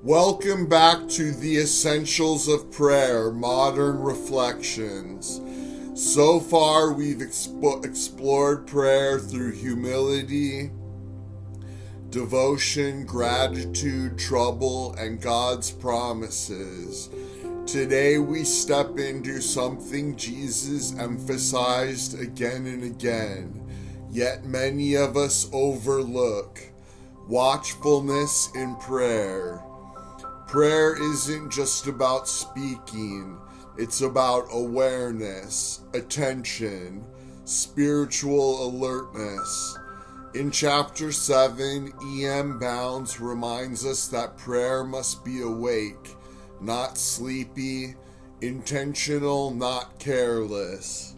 Welcome back to the Essentials of Prayer Modern Reflections. So far, we've explored prayer through humility, devotion, gratitude, trouble, and God's promises. Today, we step into something Jesus emphasized again and again, yet many of us overlook: watchfulness in prayer. Prayer isn't just about speaking, it's about awareness, attention, spiritual alertness. In chapter 7, E.M. Bounds reminds us that prayer must be awake, not sleepy, intentional, not careless.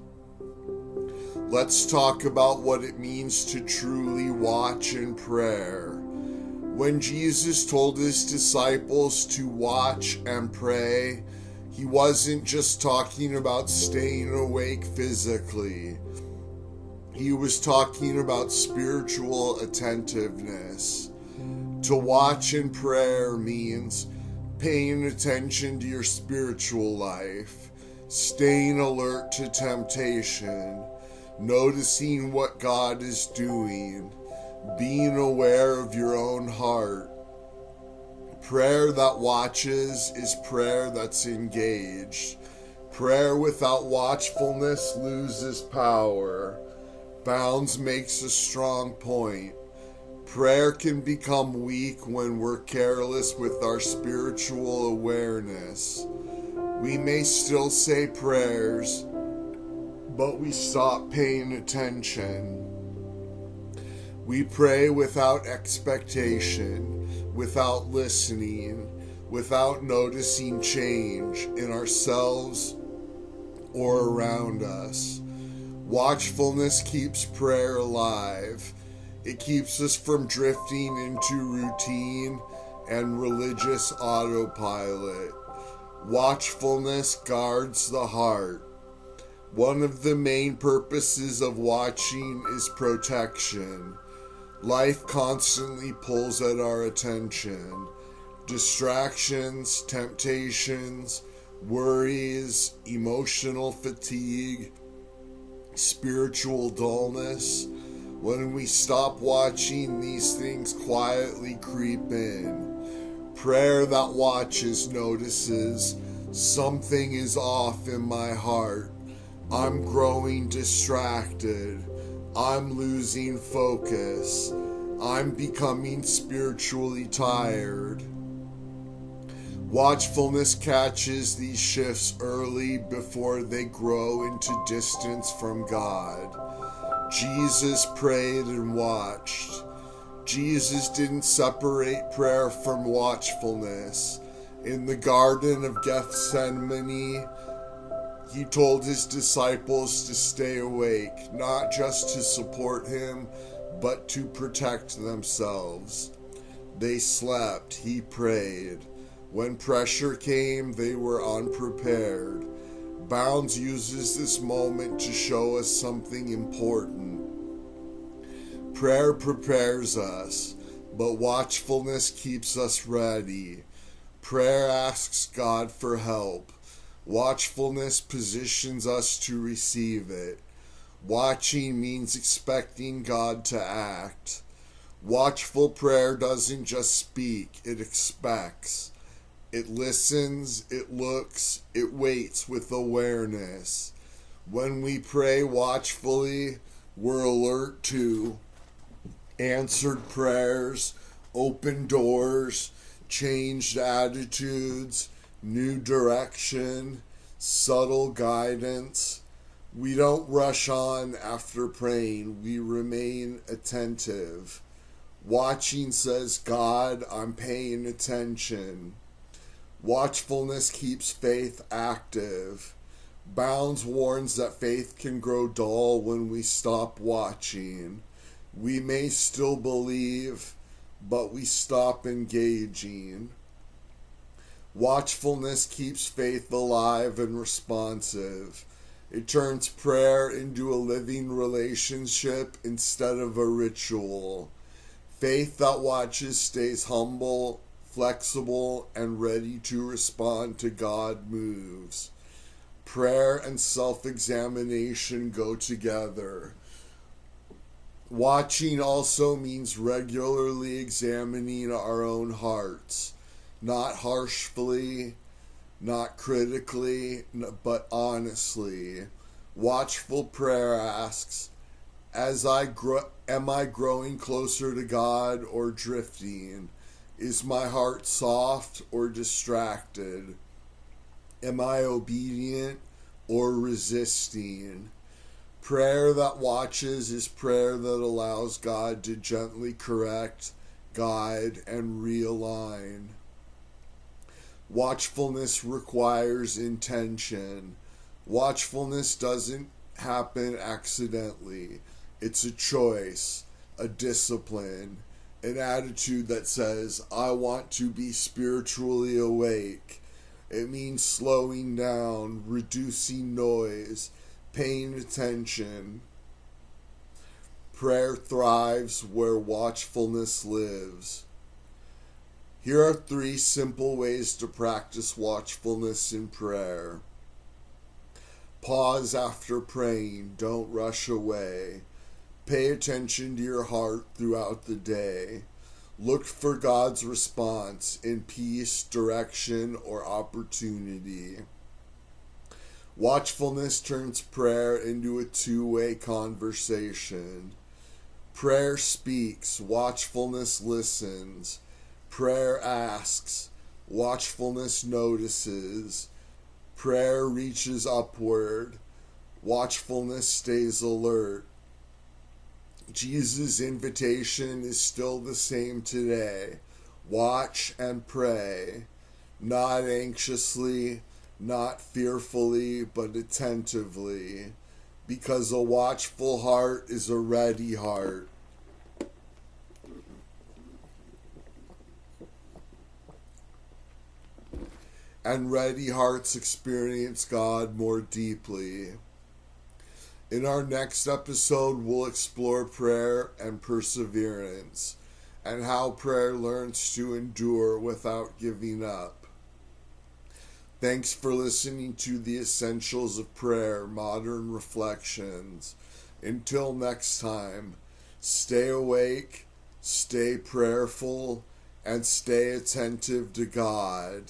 Let's talk about what it means to truly watch in prayer. When Jesus told his disciples to watch and pray, he wasn't just talking about staying awake physically. He was talking about spiritual attentiveness. To watch in prayer means paying attention to your spiritual life, staying alert to temptation, noticing what God is doing, being aware of your own heart. Prayer that watches is prayer that's engaged. Prayer without watchfulness loses power. Bounds makes a strong point. Prayer can become weak when we're careless with our spiritual awareness. We may still say prayers, but we stop paying attention. We pray without expectation, without listening, without noticing change in ourselves or around us. Watchfulness keeps prayer alive. It keeps us from drifting into routine and religious autopilot. Watchfulness guards the heart. One of the main purposes of watching is protection. Life constantly pulls at our attention. Distractions, temptations, worries, emotional fatigue, spiritual dullness. When we stop watching, these things quietly creep in. Prayer that watches notices something is off in my heart. I'm growing distracted. I'm losing focus. I'm becoming spiritually tired. Watchfulness catches these shifts early before they grow into distance from God. Jesus prayed and watched. Jesus didn't separate prayer from watchfulness. In the Garden of Gethsemane, he told his disciples to stay awake, not just to support him, but to protect themselves. They slept, he prayed. When pressure came, they were unprepared. Bounds uses this moment to show us something important. Prayer prepares us, but watchfulness keeps us ready. Prayer asks God for help. Watchfulness positions us to receive it. Watching means expecting God to act. Watchful prayer doesn't just speak, it expects. It listens, it looks, it waits with awareness. When we pray watchfully, we're alert to answered prayers, open doors, changed attitudes, new direction, subtle guidance. We don't rush on after praying. We remain attentive. Watching says, God, I'm paying attention. Watchfulness keeps faith active. Bounds warns that faith can grow dull when we stop watching. We may still believe, but we stop engaging. Watchfulness keeps faith alive and responsive. It turns prayer into a living relationship instead of a ritual. Faith that watches stays humble, flexible, and ready to respond to God moves. Prayer and self-examination go together. Watching also means regularly examining our own hearts, not harshly, not critically, but honestly. Watchful prayer asks, am I growing closer to God or drifting? Is my heart soft or distracted? Am I obedient or resisting? Prayer that watches is prayer that allows God to gently correct, guide, and realign. Watchfulness requires intention. Watchfulness doesn't happen accidentally. It's a choice, a discipline, an attitude that says, I want to be spiritually awake. It means slowing down, reducing noise, paying attention. Prayer thrives where watchfulness lives. Here are 3 simple ways to practice watchfulness in prayer. Pause after praying. Don't rush away. Pay attention to your heart throughout the day. Look for God's response in peace, direction, or opportunity. Watchfulness turns prayer into a 2-way conversation. Prayer speaks, watchfulness listens. Prayer asks, watchfulness notices. Prayer reaches upward, watchfulness stays alert. Jesus' invitation is still the same today. Watch and pray, not anxiously, not fearfully, but attentively, because a watchful heart is a ready heart. And ready hearts experience God more deeply. In our next episode, we'll explore prayer and perseverance, and how prayer learns to endure without giving up. Thanks for listening to the Essentials of Prayer Modern Reflections. Until next time, stay awake, stay prayerful, and stay attentive to God.